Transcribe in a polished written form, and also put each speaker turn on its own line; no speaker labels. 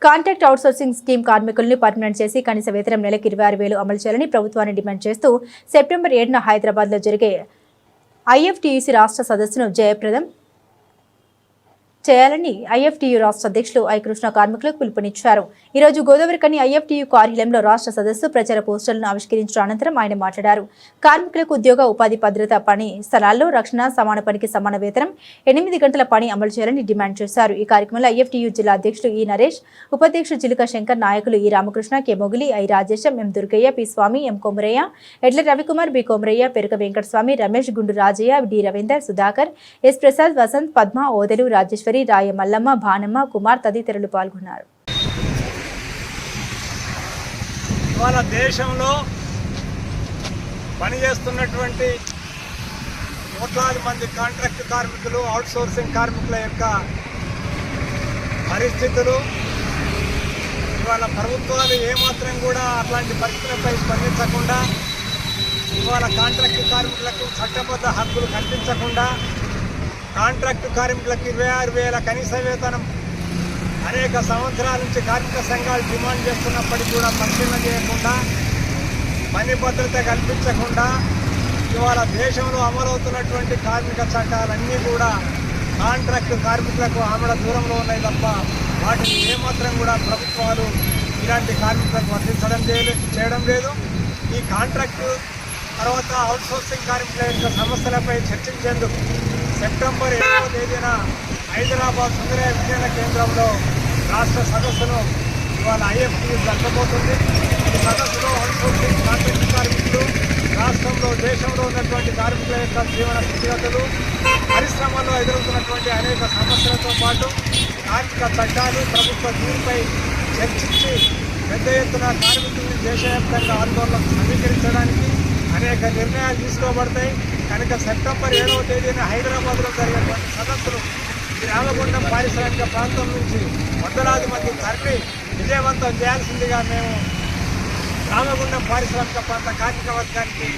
Contract outsourcing scheme కార్మికులను permanent చేసి కనీస వేతనం నెలకు 26,000 అమలు చేయాలని ప్రభుత్వాన్ని డిమాండ్ చేస్తూ సెప్టెంబర్ 7న హైదరాబాద్లో జరిగే ఐఎఫ్టీయూసీ రాష్ట్ర సదస్సును జయప్రదం చేయాలని ఐఎఫ్టీయూ రాష్ట్ర అధ్యక్షులు ఐ కృష్ణ కార్మికులకు పిలుపునిచ్చారు. ఈ రోజు గోదావరికని ఐఎఫ్టీయూ కార్యాలయంలో రాష్ట్ర సదస్సు ప్రచార పోస్టర్లను ఆవిష్కరించిన అనంతరం ఆయన మాట్లాడారు. కార్మికులకు ఉద్యోగ ఉపాధి భద్రత, పని స్థలాల్లో రక్షణ, సమాన పనికి సమాన వేతనం, 8 గంటల పని అమలు చేయాలని డిమాండ్ చేశారు. ఈ కార్యక్రమంలో ఐఎఫ్టీయూ జిల్లా అధ్యక్షులు ఈ నరేష్, ఉపాధ్యక్షుడు చిలుక శంకర్, నాయకులు E Ramakrishna, K Mogili, I Rajesham, M Durgaiah, P Swamy, M Komaraiah, Edla Ravikumar, B Komaraiah, Peraka Venkataswamy, Ramesh, Gundu Rajaiah, D Ravinder, Sudhakar, S Prasad, Vasanth, Padma, Odelu, Rajeshwari, Raya Mallamma, భానమ్మ, Kumar తదితరులు పాల్గొన్నారు.
ఇవాళ దేశంలో పనిచేస్తున్నటువంటి కోట్లాది మంది కాంట్రాక్ట్ కార్మికులు, అవుట్సోర్సింగ్ కార్మికుల యొక్క పరిస్థితులు, ఇవాళ ప్రభుత్వాలు ఏమాత్రం కూడా అట్లాంటి పరిస్థితులపై స్పందించకుండా, ఇవాళ కాంట్రాక్ట్ కార్మికులకు చట్టబద్ధ హక్కులు కల్పించకుండా, కాంట్రాక్టు కార్మికులకు 26,000 కనీస వేతనం అనేక సంవత్సరాల నుంచి కార్మిక సంఘాలు డిమాండ్ చేస్తున్నప్పటికీ కూడా పరిశీలన చేయకుండా, పని భద్రత కల్పించకుండా, ఇవాళ దేశంలో అమలవుతున్నటువంటి కార్మిక చట్టాలన్నీ కూడా కాంట్రాక్టు కార్మికులకు ఆమడ దూరంలో ఉన్నాయి తప్ప వాటిని ఏమాత్రం కూడా ప్రభుత్వాలు ఇలాంటి కార్మికులకు వర్తించడం చేయడం లేదు. ఈ కాంట్రాక్టు తర్వాత అవుట్సోర్సింగ్ కార్మికుల యొక్క సమస్యలపై చర్చించేందుకు సెప్టెంబర్ 7వ తేదీన హైదరాబాద్ సుందరయ్య విజ్ఞాన కేంద్రంలో రాష్ట్ర సదస్సును ఇవాళ ఐఎఫ్టీయూ జరగబోతుంది. ఈ సదస్సులో అవుట్సోర్సింగ్ కాంట్రాక్ట్ కార్మికులు, రాష్ట్రంలో దేశంలో ఉన్నటువంటి కార్మికుల యొక్క జీవన స్థితిగతులు, పరిశ్రమల్లో ఎదురవుతున్నటువంటి అనేక సమస్యలతో పాటు కార్మిక చట్టాలు, ప్రభుత్వ తీరుపై చర్చించి పెద్ద ఎత్తున కార్మికులను దేశవ్యాప్తంగా ఆందోళనకు సమీకరించడానికి అనేక నిర్ణయాలు తీసుకోబడతాయి. కనుక సెప్టెంబర్ 7వ తేదీన హైదరాబాద్లో జరిగేటువంటి సదస్సులు ఈ రామగుండం పారిశ్రామిక ప్రాంతం నుంచి వందలాది మంది తరలి విజయవంతం చేయాల్సిందిగా మేము రామగుండం పారిశ్రామిక ప్రాంత కార్మిక వర్గానికి